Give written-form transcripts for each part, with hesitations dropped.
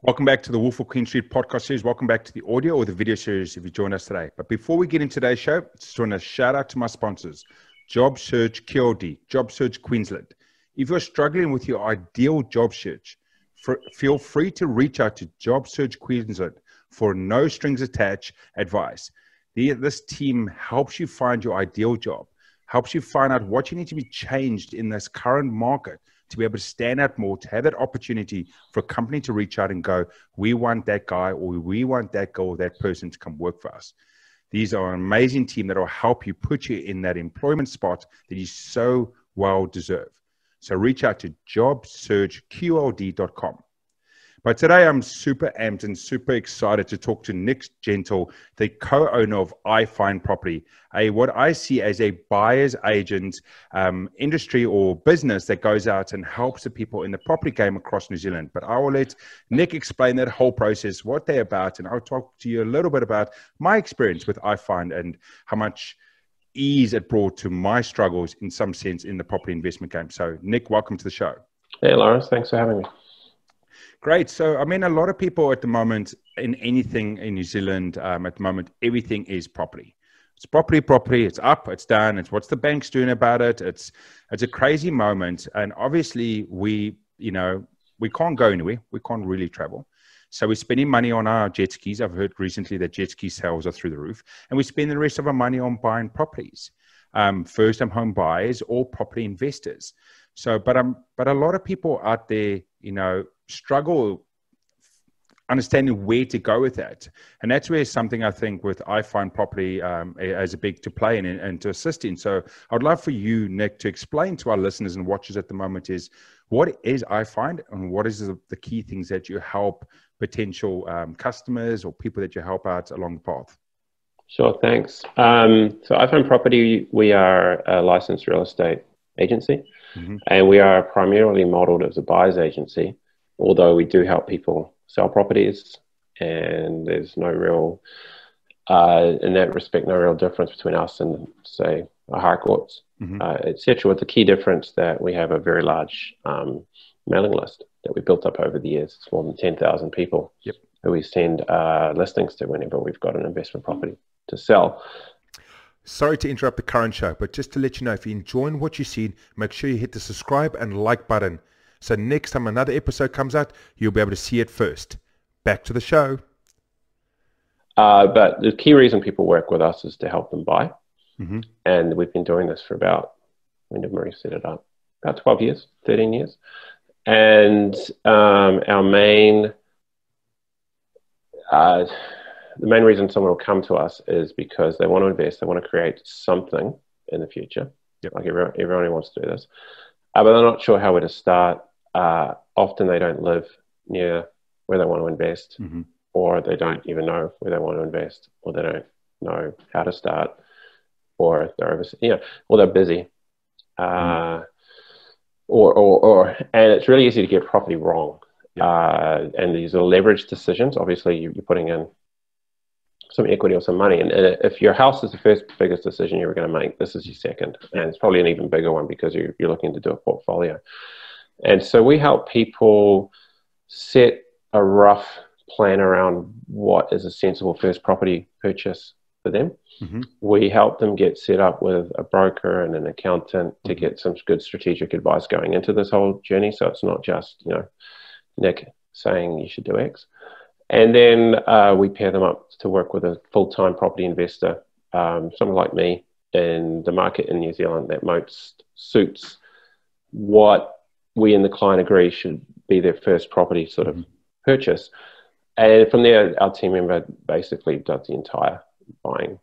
Welcome back to the Wolf of Queen Street podcast series. Welcome back to the audio or the video series if you join us today. But before we get into today's show, I just want to shout out to my sponsors, Job Search QLD, Job Search Queensland. If you're struggling with your ideal job search, feel free to reach out to Job Search Queensland for no strings attached advice. This team helps you find your ideal job, helps you find out what you need to be changed in this current market to be able to stand out more, to have that opportunity for a company to reach out and go, we want that guy or we want that girl or that person to come work for us. These are an amazing team that will help you put you in that employment spot that you so well deserve. So reach out to jobsearchqld.com. But today I'm super amped and super excited to talk to Nick Gentle, the co-owner of iFindProperty, what I see as a buyer's agent industry or business that goes out and helps the people in the property game across New Zealand. But I will let Nick explain that whole process, what they're about, and I'll talk to you a little bit about my experience with iFind and how much ease it brought to my struggles in some sense in the property investment game. So Nick, welcome to the show. Hey, Lawrence, thanks for having me. Great. So, I mean, a lot of people at the moment in anything in New Zealand, at the moment, everything is property. It's property. It's up, it's down. It's what's the banks doing about it. It's a crazy moment. And obviously we can't go anywhere. We can't really travel. So we're spending money on our jet skis. I've heard recently that jet ski sales are through the roof, and we spend the rest of our money on buying properties. First-time home buyers or property investors. So, but a lot of people out there, struggle understanding where to go with that. And that's where something I think with iFindProperty has a big to play in and to assist in. So I'd love for you, Nick, to explain to our listeners and watchers at the moment is what is iFind and what is the key things that you help potential customers or people that you help out along the path? Sure, thanks. So iFindProperty, we are a licensed real estate agency, and we are primarily modeled as a buyer's agency, although we do help people sell properties, and there's no real, in that respect, no real difference between us and, say, a high courts, etc. With the key difference that we have a very large mailing list that we built up over the years. It's more than 10,000 people who we send listings to whenever we've got an investment property to sell. Sorry to interrupt the current show, but just to let you know, if you're enjoying what you've seen, make sure you hit the subscribe and like button. So next time another episode comes out, you'll be able to see it first. Back to the show. But the key reason people work with us is to help them buy. And we've been doing this for about, when did Marie set it up? About 12 years, 13 years. And our main... the main reason someone will come to us is because they want to invest, they want to create something in the future. Like everyone wants to do this. But they're not sure how to start. Often they don't live near where they want to invest, or they don't even know where they want to invest, or they don't know how to start, or they're or they're busy. And it's really easy to get property wrong. And these are leveraged decisions. Obviously, you're putting in some equity or some money. And if your house is the first biggest decision you're going to make, this is your second. And it's probably an even bigger one because you're looking to do a portfolio. And so we help people set a rough plan around what is a sensible first property purchase for them. We help them get set up with a broker and an accountant to get some good strategic advice going into this whole journey. So it's not just, Nick saying you should do X. And then we pair them up to work with a full-time property investor, someone like me, in the market in New Zealand that most suits what we and the client agree should be their first property sort of purchase. And from there, our team member basically does the entire buying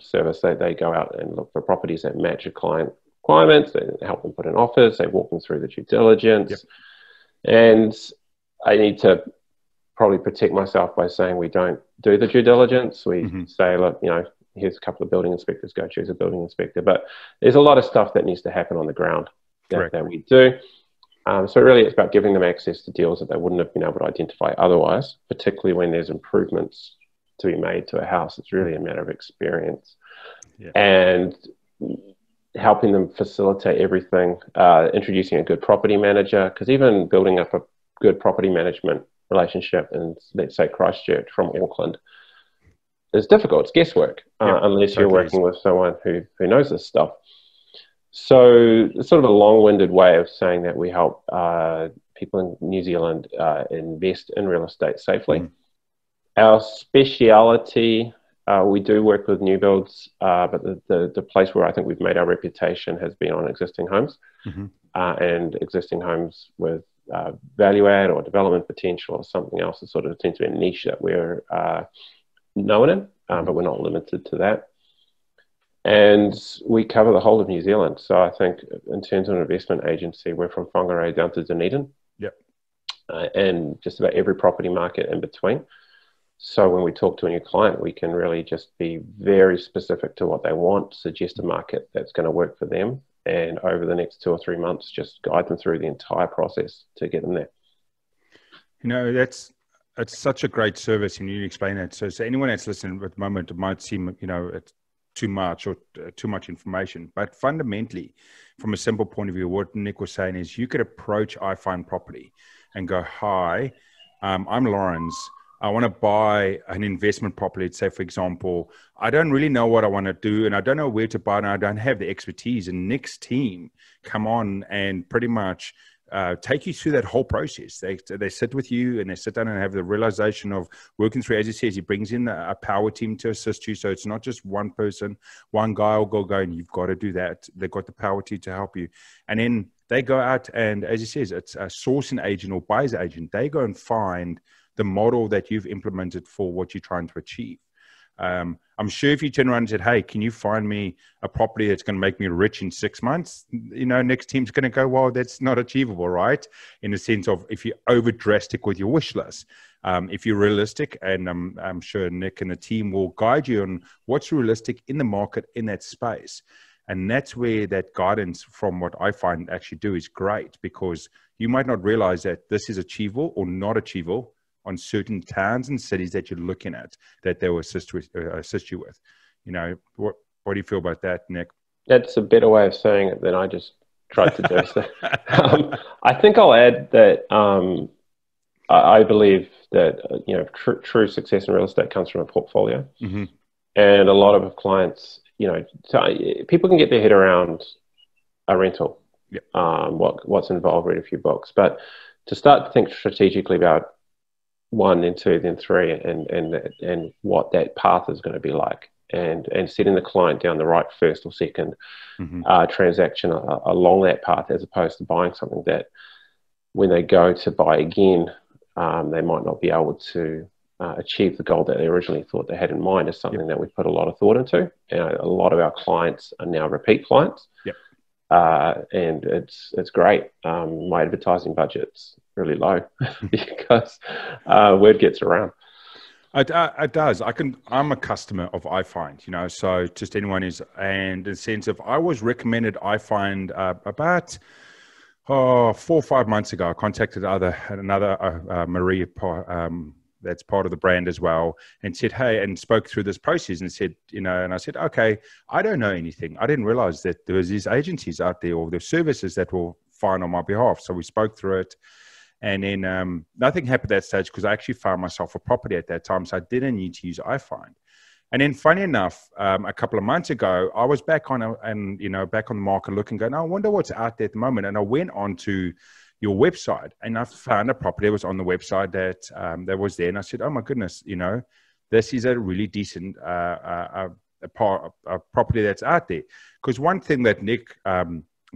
service. They go out and look for properties that match a client requirements. They help them put in offers. They walk them through the due diligence. And I need to probably protect myself by saying we don't do the due diligence. We say, look, here's a couple of building inspectors, go choose a building inspector. But there's a lot of stuff that needs to happen on the ground that we do. So really it's about giving them access to deals that they wouldn't have been able to identify otherwise, particularly when there's improvements to be made to a house. It's really a matter of experience and helping them facilitate everything, introducing a good property manager, because even building up a good property management relationship in, let's say, Christchurch from Auckland is difficult. It's guesswork, unless you're working with someone who knows this stuff. So it's sort of a long-winded way of saying that we help people in New Zealand invest in real estate safely. Our speciality, we do work with new builds, but the place where I think we've made our reputation has been on existing homes, and existing homes with value add or development potential or something else. It sort of tends to be a niche that we're known in, but we're not limited to that. And we cover the whole of New Zealand. So I think in terms of an investment agency, we're from Whangarei down to Dunedin, and just about every property market in between. So when we talk to a new client, we can really just be very specific to what they want, suggest a market that's going to work for them, and over the next 2 or 3 months, just guide them through the entire process to get them there. You know, it's such a great service, and you explain it. So anyone that's listening at the moment, it might seem, you know, it's too much or too much information. But fundamentally, from a simple point of view, what Nick was saying is you could approach iFindProperty and go, hi, I'm Lawrence. I want to buy an investment property. Say, for example, I don't really know what I want to do, and I don't know where to buy, and I don't have the expertise. And Nick's team come on and pretty much take you through that whole process. They sit with you and they sit down and have the realization of working through, as he says, he brings in a power team to assist you. So it's not just one person, one guy will go and you've got to do that. They've got the power team to help you. And then they go out and, as he says, it's a sourcing agent or buyer's agent. They go and find the model that you've implemented for what you're trying to achieve. I'm sure if you turn around and said, hey, can you find me a property that's going to make me rich in 6 months? You know, next team's going to go, well, that's not achievable, right? In the sense of if you're over drastic with your wish list. If you're realistic, and I'm sure Nick and the team will guide you on what's realistic in the market in that space. And that's where that guidance from what I find actually do is great, because you might not realize that this is achievable or not achievable on certain towns and cities that you're looking at, that they will assist you with. You know, what do you feel about that, Nick? That's a better way of saying it than I just tried to do. So, I think I'll add that I believe that you know, true success in real estate comes from a portfolio, and a lot of clients, you know, people can get their head around a rental, what's involved, read a few books, but to start to think strategically about 1, then 2, then 3, and what that path is going to be like, and setting the client down the right first or second transaction along that path, as opposed to buying something that when they go to buy again, they might not be able to achieve the goal that they originally thought they had in mind, is something that we put a lot of thought into. And a lot of our clients are now repeat clients. And it's great. My advertising budget's really low because word gets around. It does. I'm a customer of iFind, you know, so just anyone is, and in the sense of, I was recommended iFind about 4 or 5 months ago. I contacted another Marie, that's part of the brand as well, and said, hey, and spoke through this process and said, you know, and I said, okay, I don't know anything. I didn't realize that there was these agencies out there or the services that will find on my behalf. So we spoke through it, and then nothing happened at that stage because I actually found myself a property at that time. So I didn't need to use iFind. And then funny enough, a couple of months ago, I was back on back on the market looking, going, I wonder what's out there at the moment. And I went on to your website, and I found a property that was on the website that was there. And I said, oh my goodness, you know, this is a really decent a property that's out there. Because one thing that Nick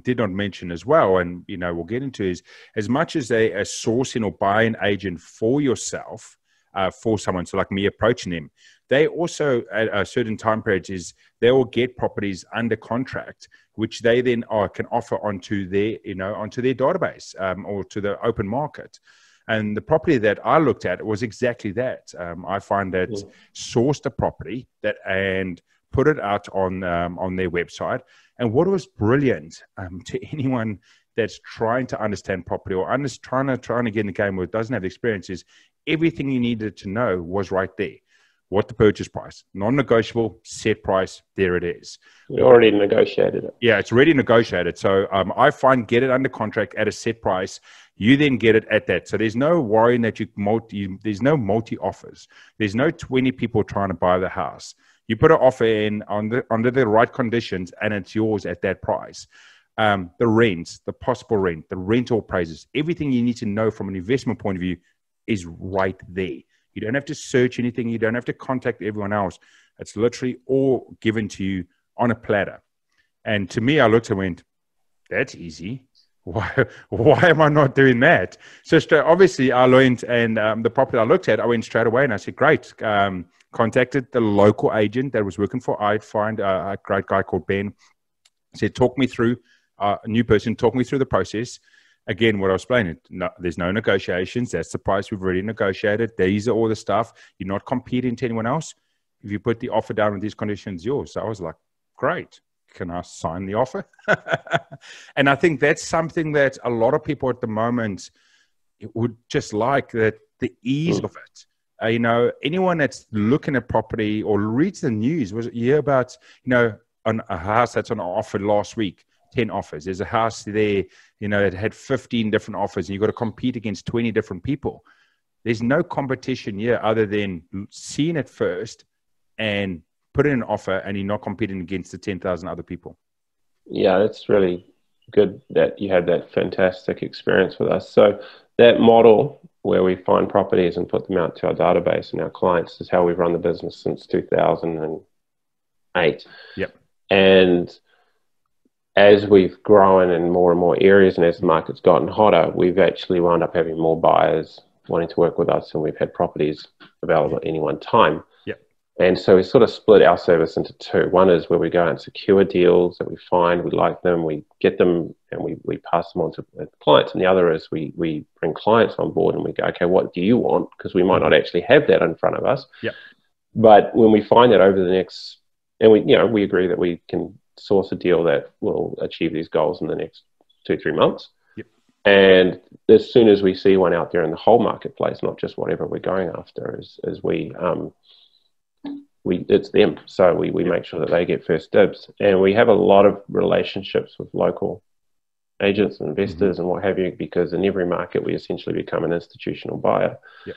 did not mention as well, and, you know, we'll get into, is as much as a sourcing or buying agent for yourself, for someone, so like me approaching them, they also at a certain time period they will get properties under contract, which they then can offer onto their database or to the open market. And the property that I looked at was exactly that. I find that sourced a property and put it out on their website. And what was brilliant to anyone that's trying to understand property or trying to get in the game where it doesn't have experience is everything you needed to know was right there. What the purchase price, non-negotiable, set price, there it is. We already negotiated it. Yeah, it's already negotiated. So I find get it under contract at a set price. You then get it at that. So there's no worrying that there's no multi offers. There's no 20 people trying to buy the house. You put an offer in under the right conditions, and it's yours at that price. The rents, the possible rent, the rental prices, everything you need to know from an investment point of view is right there. You don't have to search anything. You don't have to contact everyone else. It's literally all given to you on a platter. And to me, I looked and went, that's easy. Why am I not doing that? So obviously I learned, and the property I looked at, I went straight away and I said, great. Contacted the local agent that was working for iFind, a great guy called Ben. Said, talk me through, a new person, talk me through the process. Again, what I was explaining, no, there's no negotiations. That's the price we've already negotiated. These are all the stuff. You're not competing to anyone else. If you put the offer down with these conditions, yours. So I was like, great. Can I sign the offer? And I think that's something that a lot of people at the moment would just like, that the ease of it. Anyone that's looking at property or reads the news, was you hear about, on a house that's on offer last week, 10 offers. There's a house there, that had 15 different offers, and you've got to compete against 20 different people. There's no competition here other than seeing it first and put in an offer, and you're not competing against the 10,000 other people. Yeah, it's really good that you had that fantastic experience with us. So that model where we find properties and put them out to our database and our clients is how we've run the business since 2008. Yep. And as we've grown in more and more areas, and as the market's gotten hotter, we've actually wound up having more buyers wanting to work with us, and we've had properties available at any one time. Yep. And so we sort of split our service into two. One is where we go out and secure deals that we find, we like them, we get them, and we pass them on to the clients. And the other is we bring clients on board and we go, okay, what do you want? Because we might not actually have that in front of us. Yep. But when we find that over the next, and we agree that we can source a deal that will achieve these goals in the next 2-3 months. Yep. And as soon as we see one out there in the whole marketplace, not just whatever we're going after, it's them. So we make sure that they get first dibs. And we have a lot of relationships with local agents and investors and what have you, because in every market we essentially become an institutional buyer. Yep.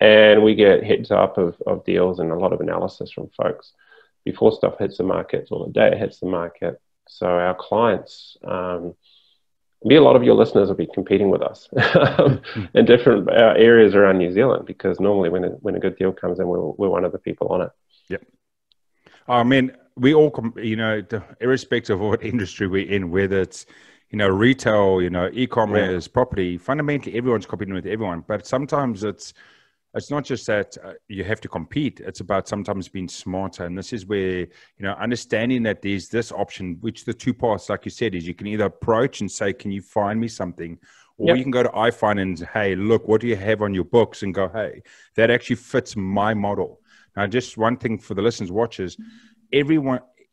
And we get heads up of deals and a lot of analysis from folks before stuff hits the market or the day it hits the market. So our clients, maybe a lot of your listeners will be competing with us in different areas around New Zealand, because normally when a good deal comes in, we're one of the people on it. Yep. I mean, we all, irrespective of what industry we're in, whether it's, retail, e-commerce, property, fundamentally everyone's competing with everyone. But sometimes it's not just that you have to compete. It's about sometimes being smarter. And this is where, understanding that there's this option, which the two parts, like you said, is you can either approach and say, can you find me something? Or you can go to iFind and say, hey, look, what do you have on your books? And go, hey, that actually fits my model. Now, just one thing for the listeners, watchers,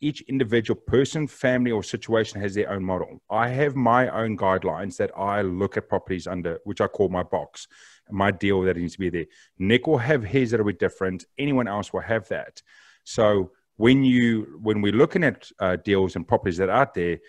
each individual person, family, or situation has their own model. I have my own guidelines that I look at properties under, which I call my box, my deal that needs to be there. Nick will have his that will be different. Anyone else will have that. So when we're looking at deals and properties that are out there,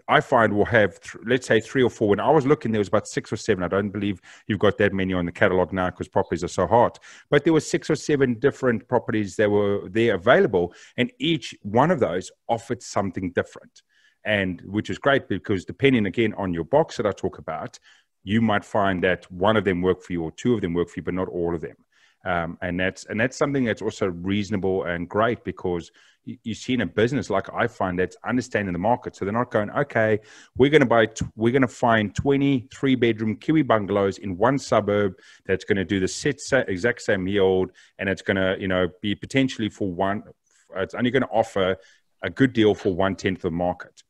I find we'll have, let's say 3 or 4. When I was looking, there was about 6 or 7. I don't believe you've got that many on the catalog now because properties are so hot. But there were 6 or 7 different properties that were there available, and each one of those offered something different, and which is great because depending again on your box that I talk about, you might find that one of them work for you or 2 of them work for you, but not all of them. And that's something that's also reasonable and great, because you see in a business like I find that's understanding the market. So they're not going, okay, we're going to find 20 3-bedroom Kiwi bungalows in one suburb that's going to do the exact same yield, and it's going to, be potentially it's only going to offer a good deal for 1/10 of the market.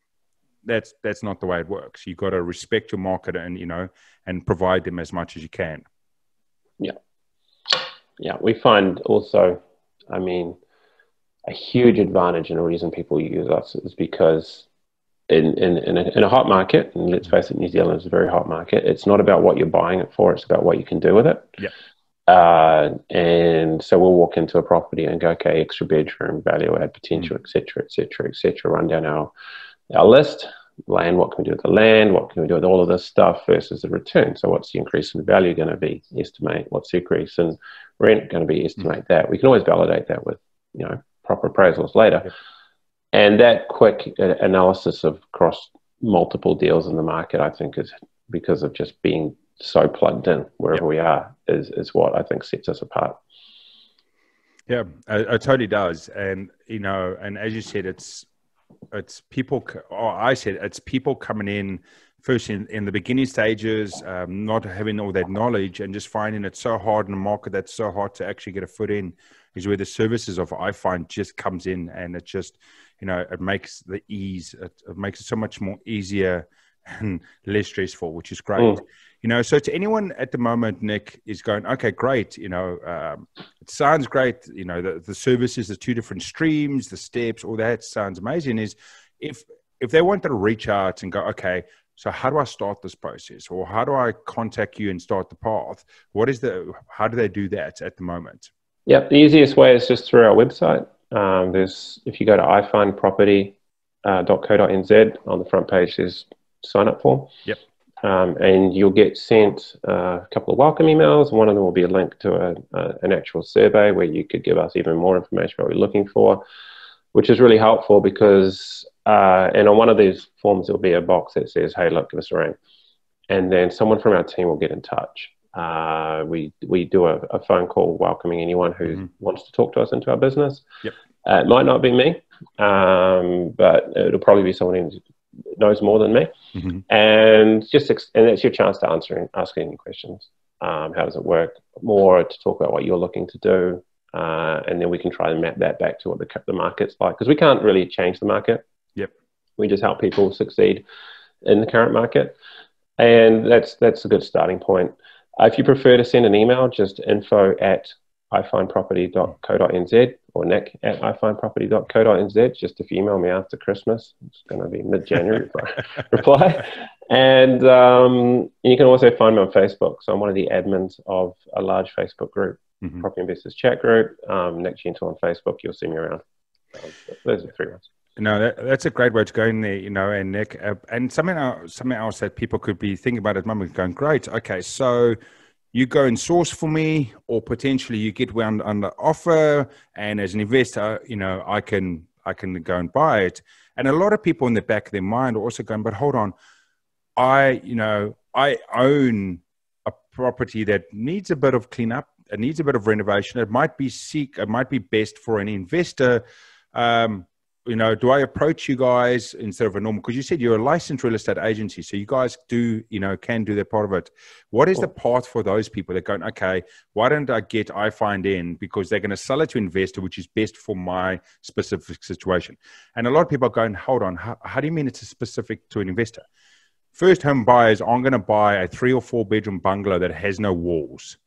That's not the way it works. You've got to respect your market and provide them as much as you can. Yeah, we find also, a huge advantage and a reason people use us is because in a hot market, and let's face it, New Zealand is a very hot market, it's not about what you're buying it for, it's about what you can do with it. Yeah. And so we'll walk into a property and go, okay, extra bedroom, value add potential, et cetera, run down our list. land, what can we do with the land, what can we do with all of this stuff versus the return. So what's the increase in value going to be? Estimate. What's the increase in rent going to be? Estimate that. We can always validate that with, you know, proper appraisals later. Yep. And that quick analysis of across multiple deals in the market, I think, is because of just being so plugged in wherever we are, is what I think sets us apart. Yeah, it totally does. And, you know, and as you said, it's people, or I said, it's people coming in first in the beginning stages, not having all that knowledge and just finding it so hard in a market that's so hard to actually get a foot in, is where the services of iFind just comes in, and it just, you know, it makes the ease, it makes it so much more easier and less stressful, which is great. You know, so to anyone at the moment, Nick, is going, okay, great, you know, it sounds great, you know, the services, the two different streams, the steps, all that sounds amazing. Is if they wanted to reach out and go, okay, so how do I start this process, or how do I contact you and start the path? How do they do that at the moment? Yeah, the easiest way is just through our website. If you go to iFindProperty.co.nz, on the front page there's sign up form. Yep. And you'll get sent a couple of welcome emails. One of them will be a link to an actual survey where you could give us even more information about what you're looking for, which is really helpful because, and on one of these forms, there'll be a box that says, hey, look, give us a ring. And then someone from our team will get in touch. We do a phone call welcoming anyone who wants to talk to us into our business. Yep. It might not be me, but it'll probably be someone who knows more than me. And that's your chance to ask any questions. How does it work? More to talk about what you're looking to do, and then we can try and map that back to what the market's like, because we can't really change the market. Yep. We just help people succeed in the current market, and that's a good starting point. If you prefer to send an email, just info@ifindproperty.co.nz or nick@ifindproperty.co.nz. Just if you email me after Christmas, it's going to be mid-January before I reply. And you can also find me on Facebook. So I'm one of the admins of a large Facebook group, Property Investors Chat Group. Nick Gentle on Facebook. You'll see me around. Those are 3 ones. No, that's a great way to go in there, you know, and Nick, and something else that people could be thinking about at the moment, going, great, okay, so you go and source for me, or potentially you get one under offer, and as an investor, you know, I can go and buy it. And a lot of people in the back of their mind are also going, but hold on, I own a property that needs a bit of cleanup, it needs a bit of renovation, it might be best for an investor. You know, do I approach you guys instead of a normal? Because you said you're a licensed real estate agency, so you guys do, you know, can do that part of it. What is the path for those people that going, okay, why don't I get iFind in, because they're going to sell it to an investor, which is best for my specific situation? And a lot of people are going, hold on, how do you mean it's specific to an investor? First home buyers aren't going to buy a 3 or 4 bedroom bungalow that has no walls.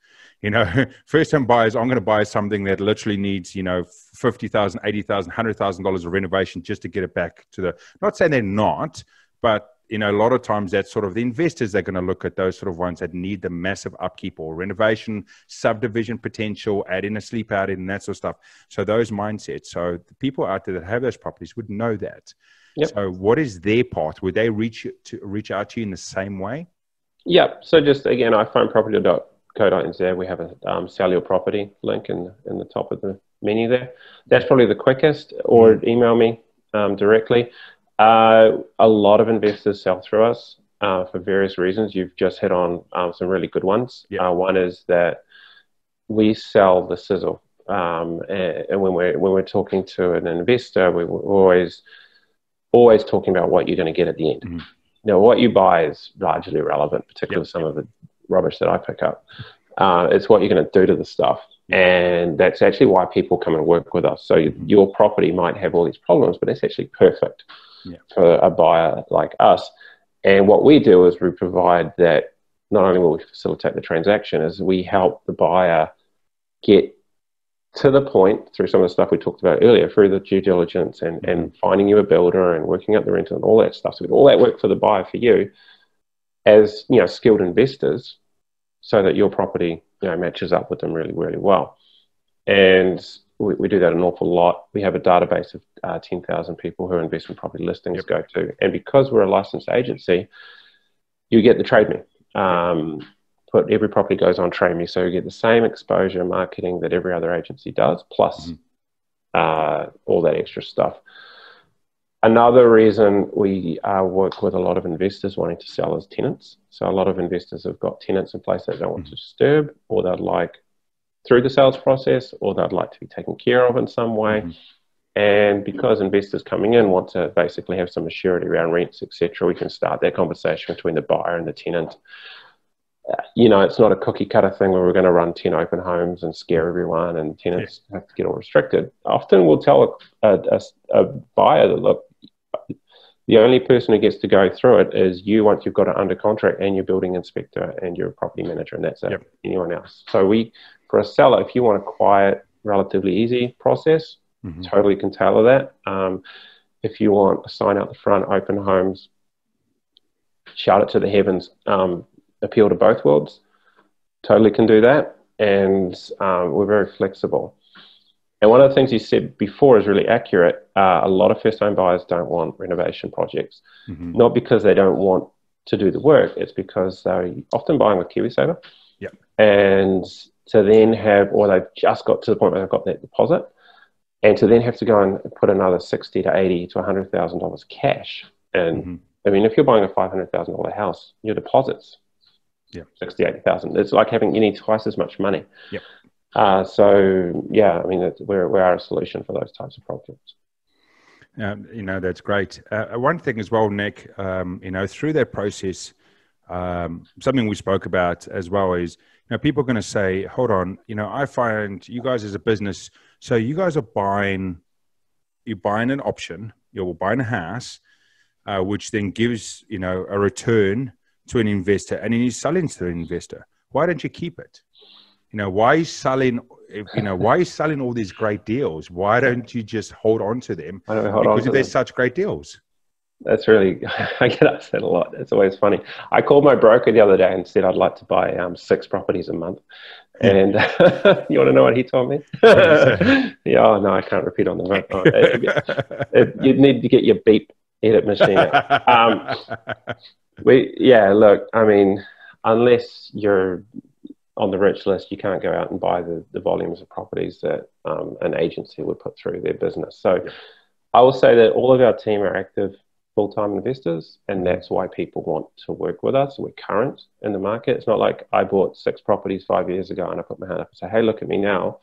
You know, first home buyers, I'm going to buy something that literally needs, you know, $50,000, $80,000, $100,000 of renovation just to get it back to not saying they're not, but, you know, a lot of times that's sort of the investors that are going to look at those sort of ones that need the massive upkeep or renovation, subdivision potential, add in a sleep out and that sort of stuff. So those mindsets. So the people out there that have those properties would know that. Yep. So what is their path? Would they reach out to you in the same way? Yeah. So just again, iFindProperty.co.nz, we have a sell your property link in the top of the menu there. That's probably the quickest, or email me directly. A lot of investors sell through us for various reasons. You've just hit on some really good ones. Yep. One is that we sell the sizzle, and when we're talking to an investor, we're always talking about what you're going to get at the end. Now, what you buy is largely irrelevant, particularly some of the rubbish that I pick up. It's what you're going to do to the stuff. And that's actually why people come and work with us. So your property might have all these problems, but it's actually perfect for a buyer like us. And what we do is we provide that. Not only will we facilitate the transaction, is we help the buyer get to the point through some of the stuff we talked about earlier, through the due diligence and finding you a builder and working out the rental and all that stuff. So we do all that work for the buyer, for you, as, you know, skilled investors, so that your property, you know, matches up with them really, really well. And we do that an awful lot. We have a database of 10,000 people who investment property listings go to. And because we're a licensed agency, you get the Trade Me. But every property goes on Trade Me, so you get the same exposure marketing that every other agency does, plus all that extra stuff. Another reason we work with a lot of investors wanting to sell as tenants. So a lot of investors have got tenants in place they don't want to disturb, or they'd like through the sales process, or they'd like to be taken care of in some way. And because investors coming in want to basically have some assurity around rents, etc., we can start that conversation between the buyer and the tenant. You know, it's not a cookie cutter thing where we're going to run 10 open homes and scare everyone and tenants have to get all restricted. Often we'll tell a buyer that, look, the only person who gets to go through it is you once you've got it under contract and your building inspector and your property manager, and that's it. Anyone else. So for a seller, if you want a quiet, relatively easy process, totally can tailor that. If you want a sign out the front, open homes, shout it to the heavens, appeal to both worlds, totally can do that. And we're very flexible. And one of the things you said before is really accurate. A lot of first-time buyers don't want renovation projects, not because they don't want to do the work. It's because they're often buying with KiwiSaver. And to then have, or they've just got to the point where they've got that deposit, and to then have to go and put another $60,000 to $80,000 to $100,000 cash. And I mean, if you're buying a $500,000 house, your deposit's 60, 80,000. It's like you need twice as much money. So yeah, I mean, we are a solution for those types of projects. You know, that's great. One thing as well, Nick, you know, through that process, something we spoke about as well is, you know, people are going to say, hold on, you know, I find you guys as a business, so you guys are you're buying an option, you're buying a house, which then gives, you know, a return to an investor, and then you're selling to an investor. Why don't you keep it? You know, why are you selling all these great deals? Why don't you just hold on to them? Because they're such great deals. That's really, I get asked that a lot. It's always funny. I called my broker the other day and said I'd like to buy 6 properties a month. And you want to know what he told me? Oh, no, I can't repeat on the phone. You'd need to get your beep edit machine out. Look, I mean, unless you're on the rich list, you can't go out and buy the volumes of properties that an agency would put through their business. So I will say that all of our team are active full-time investors, and that's why people want to work with us. We're current in the market. It's not like I bought 6 properties 5 years ago and I put my hand up and say, hey, look at me now.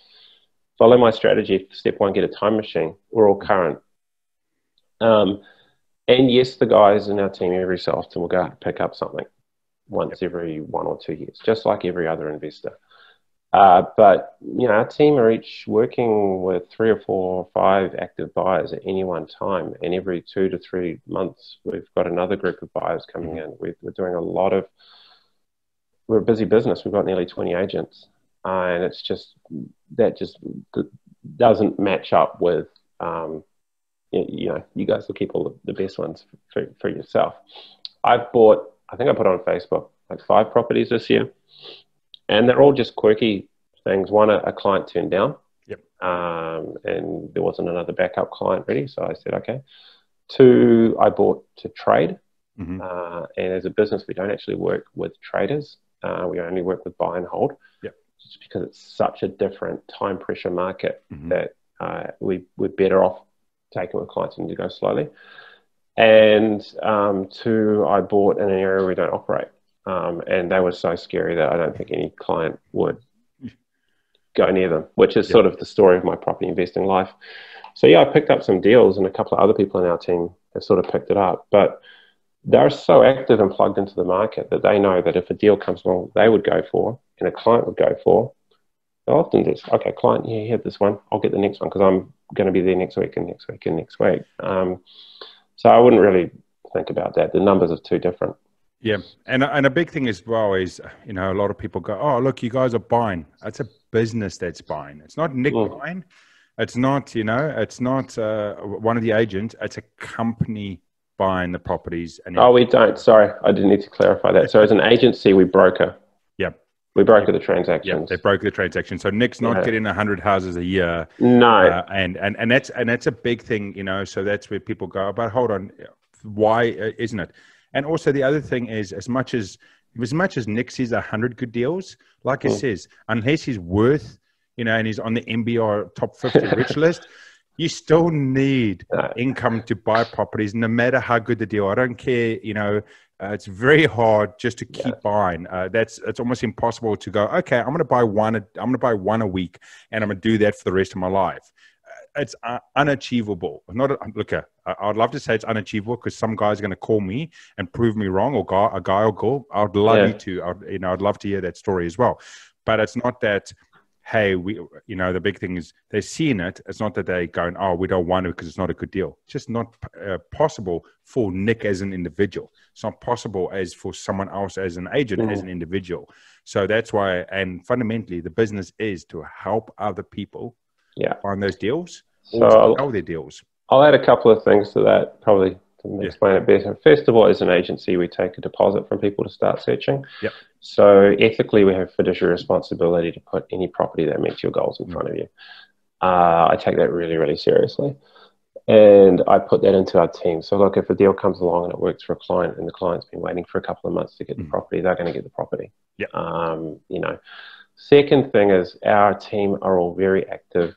Follow my strategy. Step 1, get a time machine. We're all current. And yes, the guys in our team every so often will go out and pick up something once every 1 or 2 years, just like every other investor. But, you know, our team are each working with 3 or 4 or 5 active buyers at any one time. And every 2 to 3 months, we've got another group of buyers coming in. We're doing we're a busy business. We've got nearly 20 agents. And it's just, that just doesn't match up with, you know, you guys will keep all the best ones for yourself. I think I put on Facebook like 5 properties this year. And they're all just quirky things. One, a client turned down. And there wasn't another backup client ready. So I said, okay. 2, I bought to trade. And as a business, we don't actually work with traders. We only work with buy and hold. Just because it's such a different time pressure market that we're better off taking with clients and to go slowly. And 2, I bought in an area we don't operate. And they were so scary that I don't think any client would go near them, which is sort of the story of my property investing life. So yeah, I picked up some deals, and a couple of other people in our team have sort of picked it up. But they're so active and plugged into the market that they know that if a deal comes along they would go for and a client would go for, they'll often just, okay, client, you have this one, I'll get the next one because I'm going to be there next week and next week and next week. So I wouldn't really think about that. The numbers are too different. Yeah. And a big thing as well is, you know, a lot of people go, oh, look, you guys are buying. That's a business that's buying. It's not Nick buying. It's not, you know, it's not one of the agents. It's a company buying the properties. And we don't. Sorry, I didn't need to clarify that. So as an agency, we broker. Yeah. We broker the Yeah, transactions. they broker the transaction. So Nick's not getting 100 houses a year. No. And that's a big thing, so that's where people go, but hold on, why isn't it? And also the other thing is, as much as Nick sees 100 good deals, like he says, unless he's worth, and he's on the MBR top 50 rich list, you still need income to buy properties, no matter how good the deal. I don't care, it's very hard just to keep buying. It's almost impossible to go, okay, I'm going to buy one a week, and I'm going to do that for the rest of my life. It's unachievable. I'd love to say it's unachievable, because some guy's going to call me and prove me wrong, or a guy will go. I'd love you to. I'd love to hear that story as well. But it's not that, hey, the big thing is they're seeing it. It's not that they're going, oh, we don't want it because it's not a good deal. It's just not possible for Nick as an individual. It's not possible as for someone else as an agent, as an individual. So that's why, and fundamentally, the business is to help other people find those deals, or to sell their deals. I'll add a couple of things to that, probably to explain it better. First of all, as an agency, we take a deposit from people to start searching. Yep. So ethically, we have fiduciary responsibility to put any property that meets your goals in front of you. I take that really, really seriously. And I put that into our team. So look, if a deal comes along and it works for a client, and the client's been waiting for a couple of months to get the property, they're going to get the property. Yep. Second thing is, our team are all very active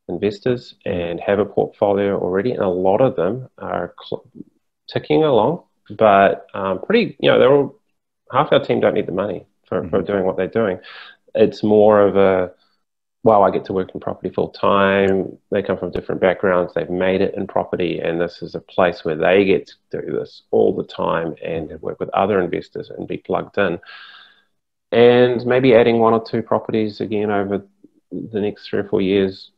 investors and have a portfolio already, and a lot of them are ticking along, but they're all, half our team don't need the money for doing what they're doing. It's more of a, well, I get to work in property full time. They come from different backgrounds. They've made it in property, and this is a place where they get to do this all the time and work with other investors and be plugged in. And maybe adding 1 or 2 properties again over the next 3 or 4 years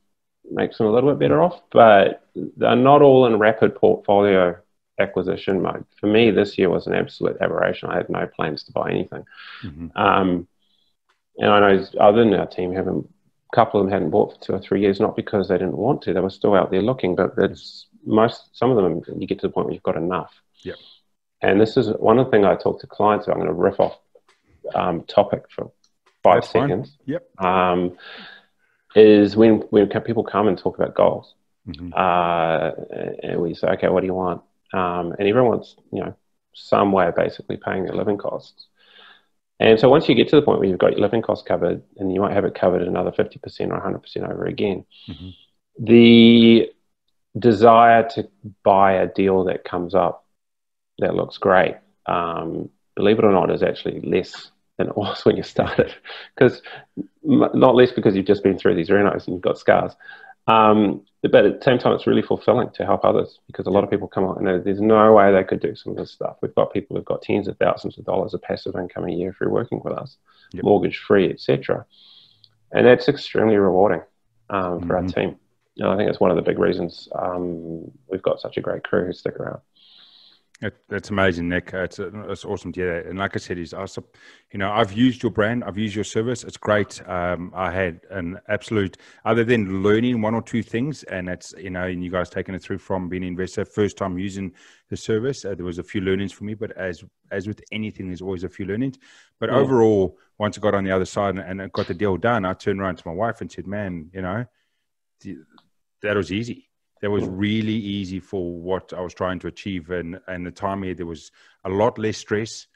makes them a little bit better off, but they're not all in rapid portfolio acquisition mode. For me, this year was an absolute aberration. I had no plans to buy anything. And I know other than our team, a couple of them hadn't bought for 2 or 3 years, not because they didn't want to, they were still out there looking, but some of them, you get to the point where you've got enough. Yeah. And this is one of the things I talk to clients about. I'm going to riff off topic for 5 seconds. Yep. Is when people come and talk about goals, and we say, okay, what do you want? And everyone wants, some way of basically paying their living costs. And so once you get to the point where you've got your living costs covered, and you might have it covered another 50% or 100% over again, the desire to buy a deal that comes up that looks great, believe it or not, is actually less than it was when you started. Because not least because you've just been through these renos and you've got scars. But at the same time, it's really fulfilling to help others, because a lot of people come on and there's no way they could do some of this stuff. We've got people who've got tens of thousands of dollars of passive income a year through working with us, mortgage free, etc. And that's extremely rewarding for our team. And I think it's one of the big reasons we've got such a great crew who stick around. That's amazing, Nick. It's awesome to hear that. And like I said, I've used your brand, I've used your service. It's great. I had an absolute, other than learning 1 or 2 things, and that's, and you guys taking it through from being an investor, first time using the service, there was a few learnings for me, but as with anything, there's always a few learnings. But overall, once I got on the other side and I got the deal done, I turned around to my wife and said, man, that was easy. That was really easy for what I was trying to achieve. And the time here, there was a lot less stress.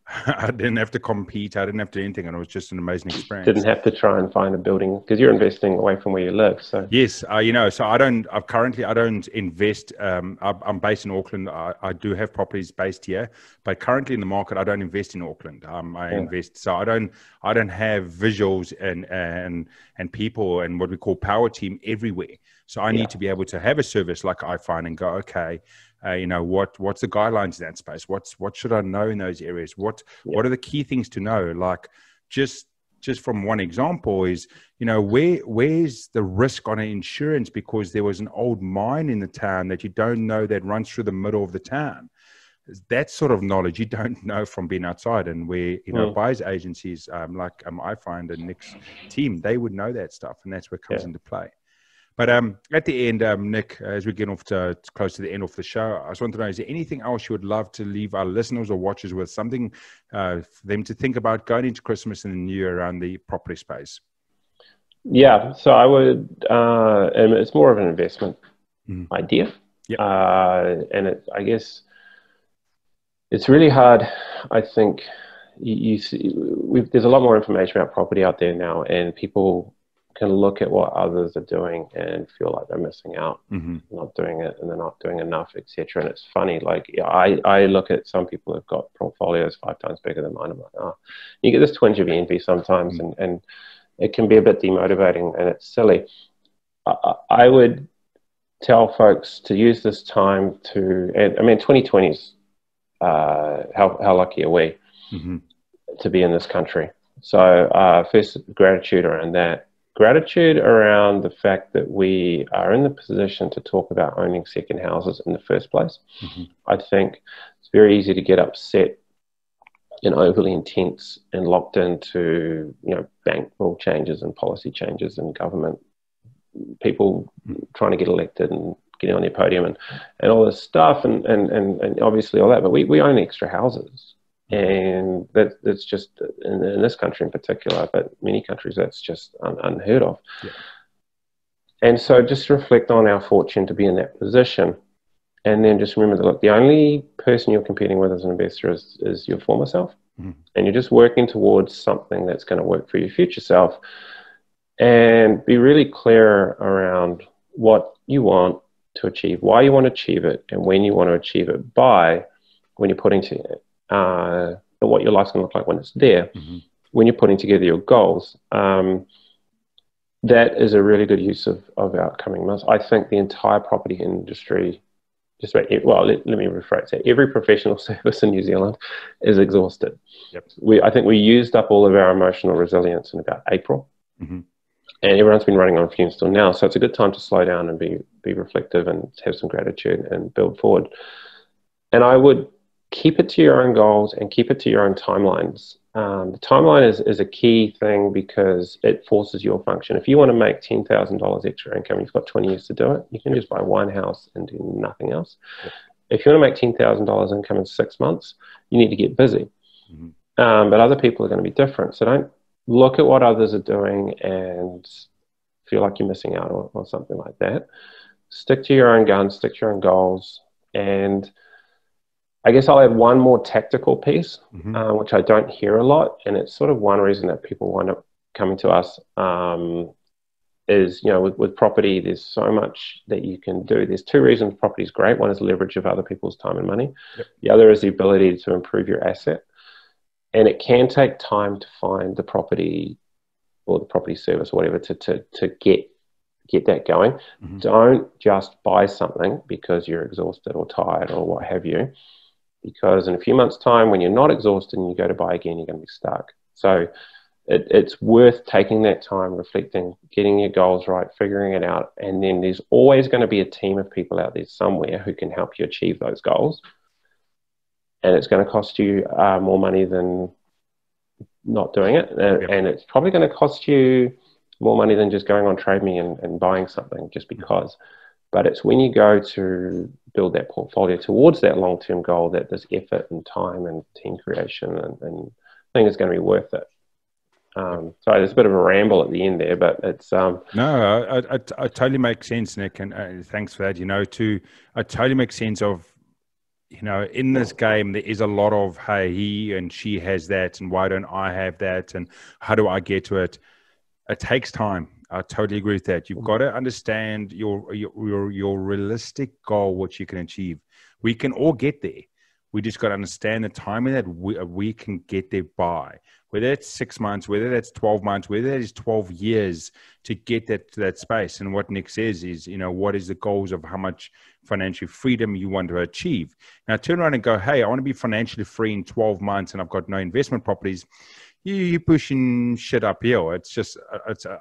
I didn't have to compete. I didn't have to do anything. And it was just an amazing experience. Didn't have to try and find a building, because you're investing away from where you live. So yes, so I don't invest. I'm based in Auckland. I do have properties based here, but currently in the market, I don't invest in Auckland. I invest. So I don't have visuals and people and what we call power team everywhere. So I need to be able to have a service like iFind and go, okay, what's the guidelines in that space? What should I know in those areas? What are the key things to know? Like just from one example is, where's the risk on an insurance because there was an old mine in the town that you don't know that runs through the middle of the town. That sort of knowledge you don't know from being outside, and where buyers agencies like iFind and Nick's team, they would know that stuff, and that's where it comes into play. But at the end, Nick, as we get off to close to the end of the show, I just want to know, is there anything else you would love to leave our listeners or watchers with, something for them to think about going into Christmas and the New Year around the property space? Yeah, so I would, and it's more of an investment idea. Yep. And I guess it's really hard. I think you see, there's a lot more information about property out there now, and people can look at what others are doing and feel like they're missing out, not doing it, and they're not doing enough, etc. And it's funny, like, yeah, I look at some people who've got portfolios 5 times bigger than mine. I'm like, oh, you get this twinge of envy sometimes, and it can be a bit demotivating, and it's silly. I would tell folks to use this time to, and I mean, 2020 is, how lucky are we to be in this country? So first, gratitude around that. Gratitude around the fact that we are in the position to talk about owning second houses in the first place. I think it's very easy to get upset and overly intense and locked into, bank rule changes and policy changes and government people trying to get elected and getting on their podium and all this stuff and obviously all that. But we own extra houses. And that's just, in this country in particular, but many countries, that's just unheard of. Yeah. And so just reflect on our fortune to be in that position. And then just remember that, look, the only person you're competing with as an investor is your former self. And you're just working towards something that's going to work for your future self. And be really clear around what you want to achieve, why you want to achieve it, and when you want to achieve it by, when you're putting to it. What your life's going to look like when it's there, when you're putting together your goals. That is a really good use of our upcoming months. I think the entire property industry, let me rephrase that. Every professional service in New Zealand is exhausted. Yep. I think we used up all of our emotional resilience in about April. And everyone's been running on fumes till now. So it's a good time to slow down and be reflective and have some gratitude and build forward. And I would keep it to your own goals and keep it to your own timelines. The timeline is a key thing because it forces your function. If you want to make $10,000 extra income, you've got 20 years to do it. You can just buy one house and do nothing else. If you want to make $10,000 income in 6 months, you need to get busy. But other people are going to be different. So don't look at what others are doing and feel like you're missing out or something like that. Stick to your own guns, stick to your own goals. And I guess I'll add one more tactical piece, which I don't hear a lot. And it's sort of one reason that people wind up coming to us is, with property, there's so much that you can do. There's 2 reasons property is great. One is leverage of other people's time and money. Yep. The other is the ability to improve your asset. And it can take time to find the property or the property service or whatever to get that going. Don't just buy something because you're exhausted or tired or what have you. Because in a few months' time, when you're not exhausted and you go to buy again, you're going to be stuck. So it's worth taking that time, reflecting, getting your goals right, figuring it out. And then there's always going to be a team of people out there somewhere who can help you achieve those goals. And it's going to cost you more money than not doing it. And it's probably going to cost you more money than just going on Trade Me and buying something just because. But it's when you go to build that portfolio towards that long-term goal that there's effort and time and team creation and I think it's going to be worth it. So there's a bit of a ramble at the end there, but it's... No, I totally make sense, Nick, and thanks for that. I totally make sense of, in this game, there is a lot of, hey, he and she has that, and why don't I have that, and how do I get to it? It takes time. I totally agree with that. You've got to understand your realistic goal, what you can achieve. We can all get there. We just got to understand the timing that we can get there by. Whether it's 6 months, whether that's 12 months, whether that is 12 years to get to that space. And what Nick says is, what is the goals of how much financial freedom you want to achieve? Now, turn around and go, hey, I want to be financially free in 12 months and I've got no investment properties. You're pushing shit uphill. It's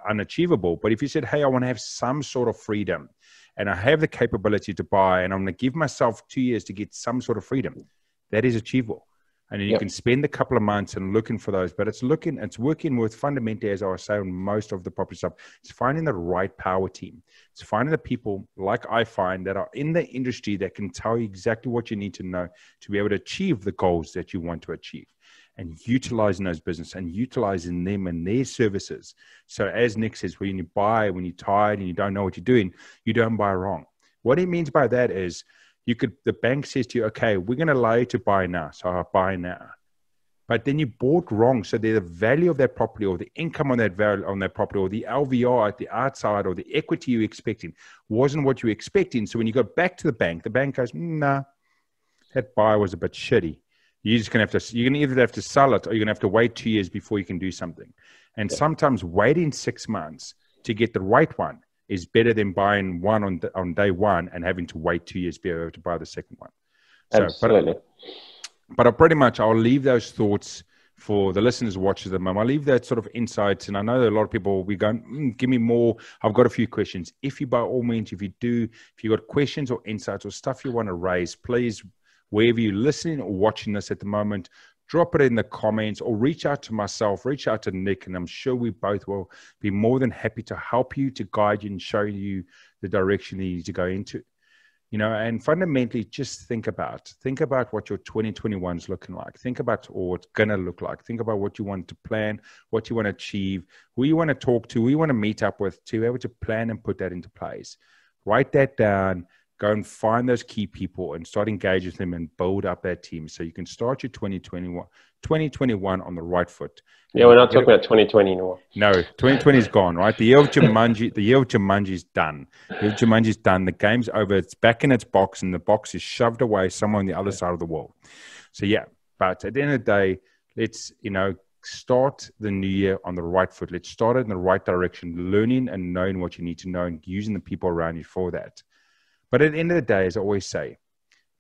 unachievable. But if you said, hey, I want to have some sort of freedom and I have the capability to buy and I'm going to give myself 2 years to get some sort of freedom, that is achievable. And then you can spend a couple of months and looking for those, but it's working with fundamentally, as I was saying, most of the property stuff. It's finding the right power team. It's finding the people like I find that are in the industry that can tell you exactly what you need to know to be able to achieve the goals that you want to achieve, and utilizing those businesses and utilizing them and their services. So as Nick says, when you're tired and you don't know what you're doing, you don't buy wrong. What he means by that is, the bank says to you, okay, we're going to allow you to buy now. So I buy now. But then you bought wrong. So the value of that property, or the income on that value on that property, or the LVR at the outside, or the equity you're expecting wasn't what you were expecting. So when you go back to the bank goes, nah, that buy was a bit shitty. You're going to either have to sell it, or you're going to have to wait 2 years before you can do something. And sometimes waiting 6 months to get the right one is better than buying one on day one and having to wait 2 years to be able to buy the second one. So, Absolutely. But I'll leave those thoughts for the listeners, watchers at the moment. I'll leave that sort of insights. And I know that a lot of people will be going, give me more. I've got a few questions. If you, by all means, if you've got questions or insights or stuff you want to raise, please, wherever you're listening or watching this at the moment, drop it in the comments, or reach out to myself, reach out to Nick, and I'm sure we both will be more than happy to help you, to guide you and show you the direction you need to go into. And fundamentally, just think about what your 2021 is looking like. Think about what it's going to look like. Think about what you want to plan, what you want to achieve, who you want to talk to, who you want to meet up with, to be able to plan and put that into place. Write that down. Go and find those key people and start engaging with them and build up that team, so you can start your 2021 on the right foot. Yeah, we're not talking about 2020 anymore. No, 2020 is gone, right? The year of Jumanji is done. The year of Jumanji is done. The game's over. It's back in its box, and the box is shoved away somewhere on the other side of the world. So yeah, but at the end of the day, let's start the new year on the right foot. Let's start it in the right direction, learning and knowing what you need to know, and using the people around you for that. But at the end of the day, as I always say,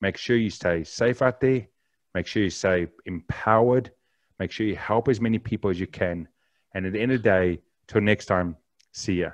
make sure you stay safe out there. Make sure you stay empowered. Make sure you help as many people as you can. And at the end of the day, till next time, see ya.